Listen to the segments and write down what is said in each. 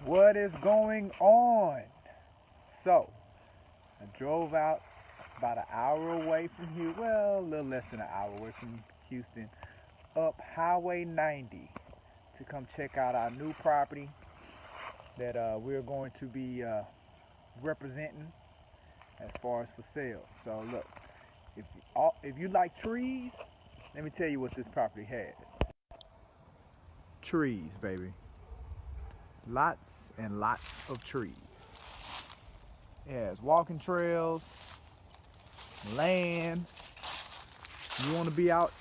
What is going on? So, I drove out about an hour away from here, well, a little less than an hour away from Houston, up Highway 90 to come check out our new property that we're going to be representing as far as for sale. So look, if you like trees, let me tell you what this property has. Trees, baby. Lots and lots of trees. It has walking trails, land. You want to be out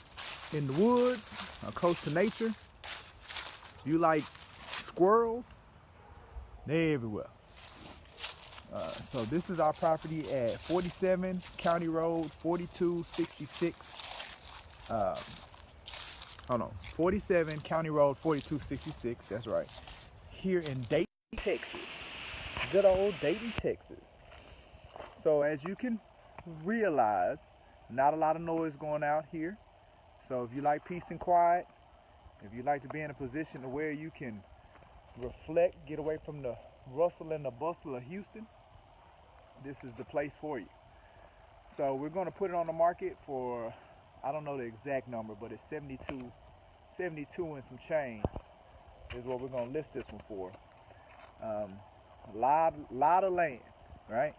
in the woods or close to nature. If you like squirrels, they're everywhere. So this is our property at 47 County Road 4266. 47 County Road 4266. That's right. Here in Dayton, Texas. Good old Dayton, Texas. So as you can realize, not a lot of noise going out here. So if you like peace and quiet, if you like to be in a position to where you can reflect, get away from the rustle and the bustle of Houston, this is the place for you. So we're going to put it on the market for, I don't know the exact number, but it's 72 and some change is what we're going to list this one for. A lot of land, right?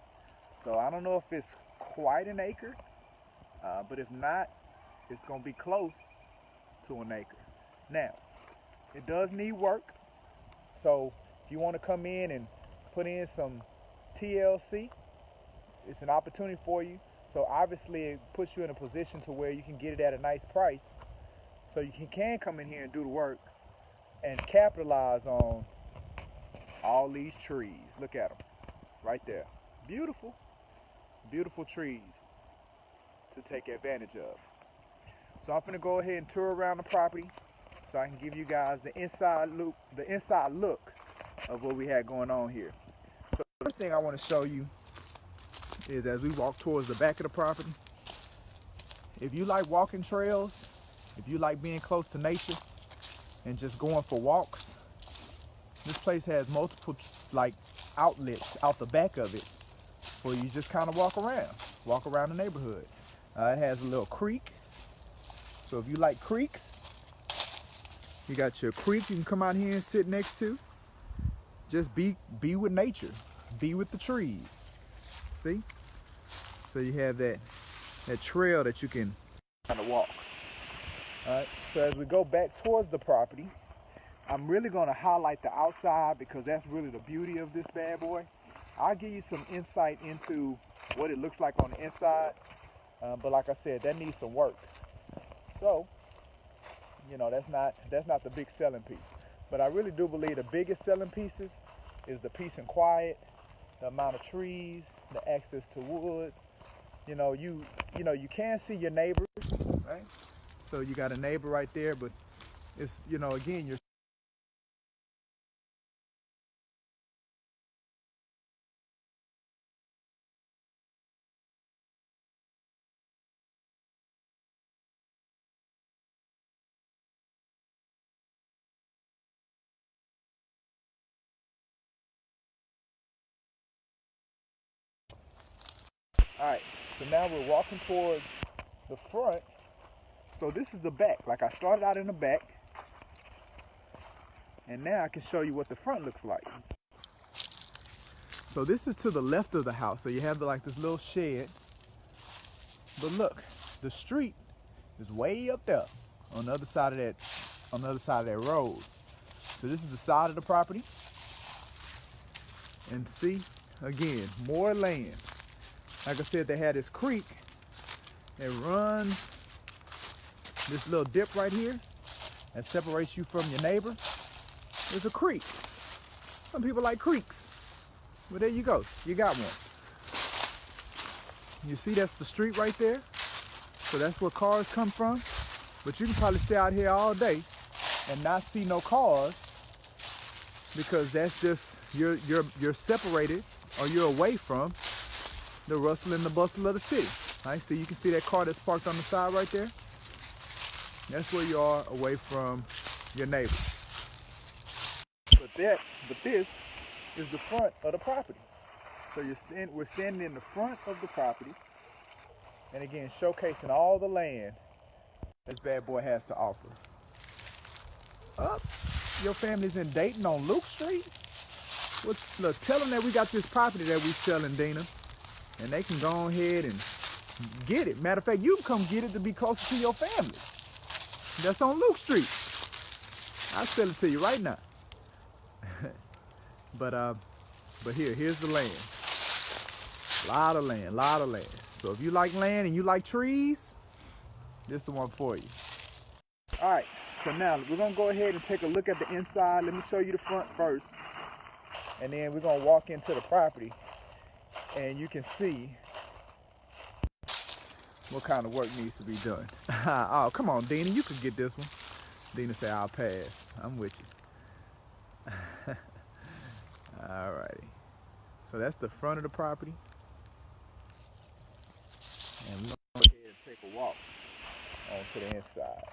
So I don't know if it's quite an acre, but if not, it's going to be close to an acre. Now, it does need work. So if you want to come in and put in some TLC, it's an opportunity for you. So obviously it puts you in a position to where you can get it at a nice price. So you can come in here and do the work and capitalize on all these trees. Look at them right there. Beautiful, beautiful trees to take advantage of. So I'm going to go ahead and tour around the property so I can give you guys the inside look of what we had going on here. So the first thing I want to show you is as we walk towards the back of the property, if you like walking trails, if you like being close to nature and just going for walks, this place has multiple outlets out the back of it where you just kind of walk around the neighborhood. It has a little creek. So if you like creeks, you got your creek you can come out here and sit next to. Just be with nature, be with the trees. See? So you have that trail that you can kind of walk. All right. So as we go back towards the property, I'm really going to highlight the outside because that's really the beauty of this bad boy. I'll give you some insight into what it looks like on the inside, but like I said, that needs some work. So, you know, that's not the big selling piece. But I really do believe the biggest selling pieces is the peace and quiet, the amount of trees, the access to woods. You can see your neighbors, right? So you got a neighbor right there, but it's, again, you're all right. So now we're walking towards the front. So this is the back. Like I started out in the back, and now I can show you what the front looks like. So this is to the left of the house. So you have this little shed. But look, the street is way up there on the other side of that road. So this is the side of the property. And see, again, more land. Like I said, they had this creek that runs this little dip right here that separates you from your neighbor. There's a creek. Some people like creeks. Well, there you go. You got one. You see that's the street right there? So that's where cars come from. But you can probably stay out here all day and not see no cars because that's just, you're separated or you're away from the rustle and the bustle of the city. Right? So you can see that car that's parked on the side right there. That's where you are away from your neighbor. But this is the front of the property. So we're standing in the front of the property, and again, showcasing all the land this bad boy has to offer. Up, your family's in Dayton on Luke Street? Well, look, tell them that we got this property that we selling, Dina, and they can go ahead and get it. Matter of fact, you can come get it to be closer to your family. That's on Luke Street. I'll sell it to you right now. But here's the land. Lot of land. So if you like land and you like trees, this is the one for you. All right, so now we're gonna go ahead and take a look at the inside. Let me show you the front first, and then we're gonna walk into the property, and you can see what kind of work needs to be done. Oh, come on, Dina, you can get this one. Dina said, I'll pass. I'm with you. All righty. So that's the front of the property. And we're going to go ahead and take a walk onto the inside.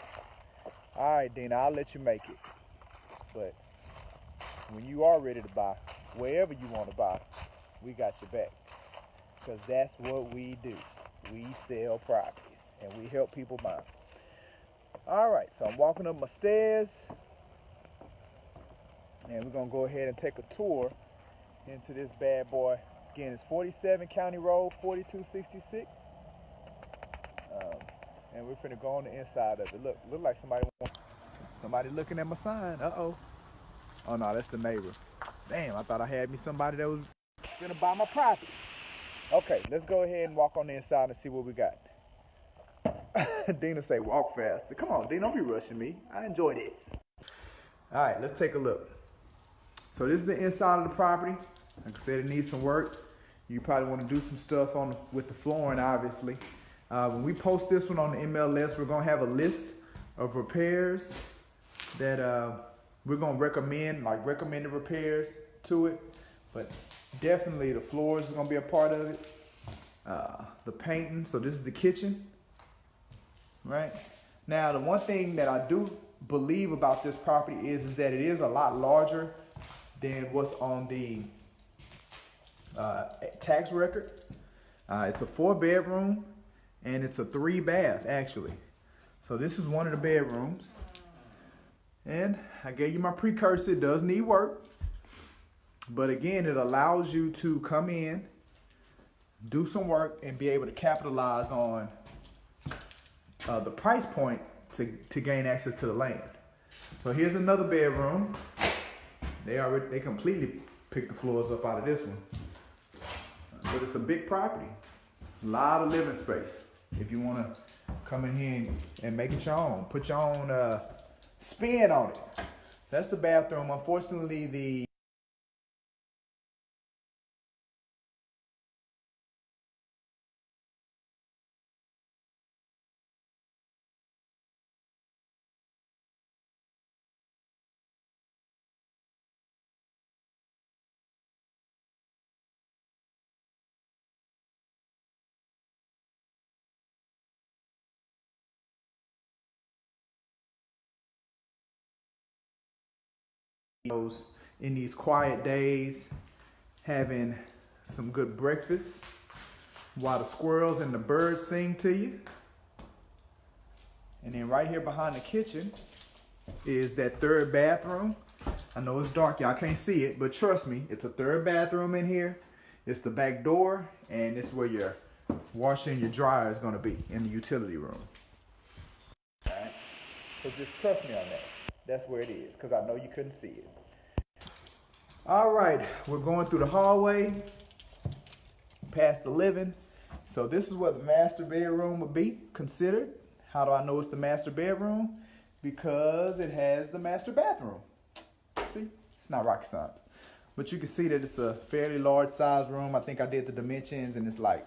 All right, Dina, I'll let you make it. But when you are ready to buy, wherever you want to buy, we got your back. Because that's what we do. We sell properties, and we help people buy. All right, so I'm walking up my stairs, and we're going to go ahead and take a tour into this bad boy. Again, it's 47 County Road, 4266. And we're finna go on the inside of it. Look like somebody looking at my sign. Uh-oh. Oh, no, that's the neighbor. Damn, I thought I had me somebody that was gonna buy my property. Okay, let's go ahead and walk on the inside and see what we got. Dina say walk faster. Come on, Dina, don't be rushing me. I enjoy this. All right, let's take a look. So this is the inside of the property. Like I said, it needs some work. You probably want to do some stuff with the flooring, obviously. When we post this one on the MLS, we're going to have a list of repairs that we're going to recommend, like recommended repairs to it. But definitely the floors are going to be a part of it. The painting. So this is the kitchen. Right? Now, the one thing that I do believe about this property is that it is a lot larger than what's on the tax record. It's a 4-bedroom. And it's a 3-bath, actually. So this is one of the bedrooms. And I gave you my precursor. It does need work. But again, it allows you to come in, do some work, and be able to capitalize on the price point to gain access to the land. So here's another bedroom. They completely picked the floors up out of this one. But it's a big property. A lot of living space. If you want to come in here and make it your own, put your own spin on it. That's the bathroom. Unfortunately, in these quiet days, having some good breakfast while the squirrels and the birds sing to you. And then right here behind the kitchen is that 3rd bathroom. I know it's dark, y'all can't see it, but trust me, it's a 3rd bathroom in here. It's the back door, and it's where your washer and your dryer is going to be, in the utility room. All right, so just trust me on that. That's where it is, because I know you couldn't see it. All right, we're going through the hallway, past the living. So this is what the master bedroom would be considered. How do I know it's the master bedroom? Because it has the master bathroom. See, it's not rocket science. But you can see that it's a fairly large size room. I think I did the dimensions, and it's like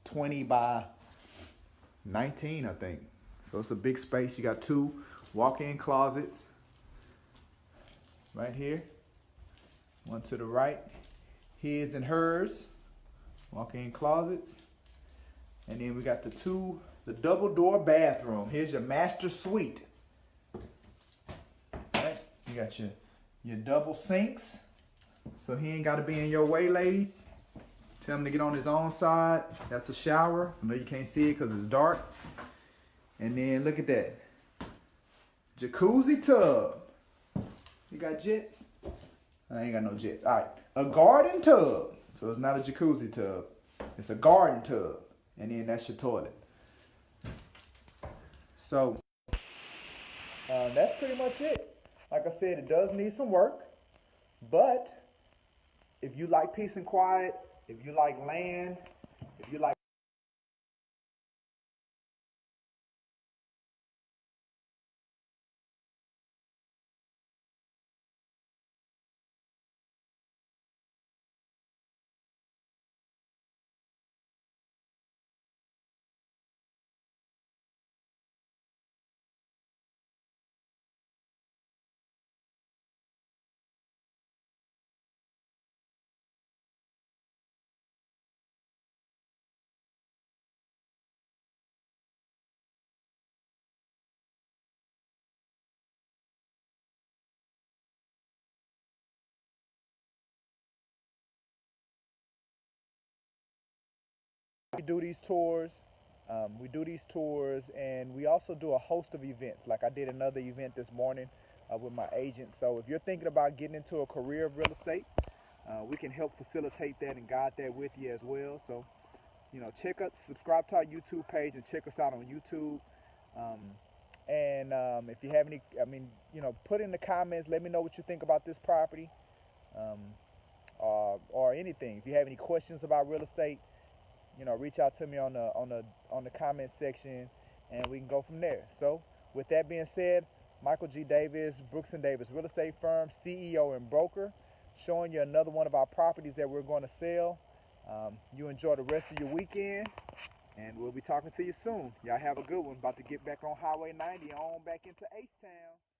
20 by 19, I think. So it's a big space. You got 2 walk-in closets right here. One to the right, his and hers, walk-in closets. And then we got the double door bathroom. Here's your master suite. Right? You got your double sinks, so he ain't got to be in your way, ladies. Tell him to get on his own side. That's a shower. I know you can't see it because it's dark. And then look at that. Jacuzzi tub. You got jets? I ain't got no jets. All right. A garden tub. So it's not a jacuzzi tub. It's a garden tub. And then that's your toilet. So that's pretty much it. Like I said, it does need some work. But if you like peace and quiet, if you like land, if you like we do these tours. And we also do a host of events. Like I did another event this morning with my agent. So if you're thinking about getting into a career of real estate, we can help facilitate that and guide that with you as well. So, subscribe to our YouTube page and check us out on YouTube. If you have any, put in the comments. Let me know what you think about this property, or anything. If you have any questions about real estate, reach out to me on the comment section, and we can go from there. So, with that being said, Michael G. Davis, Brooks and Davis Real Estate Firm, CEO and broker, showing you another one of our properties that we're going to sell. You enjoy the rest of your weekend, and we'll be talking to you soon. Y'all have a good one. About to get back on Highway 90 on back into H-Town.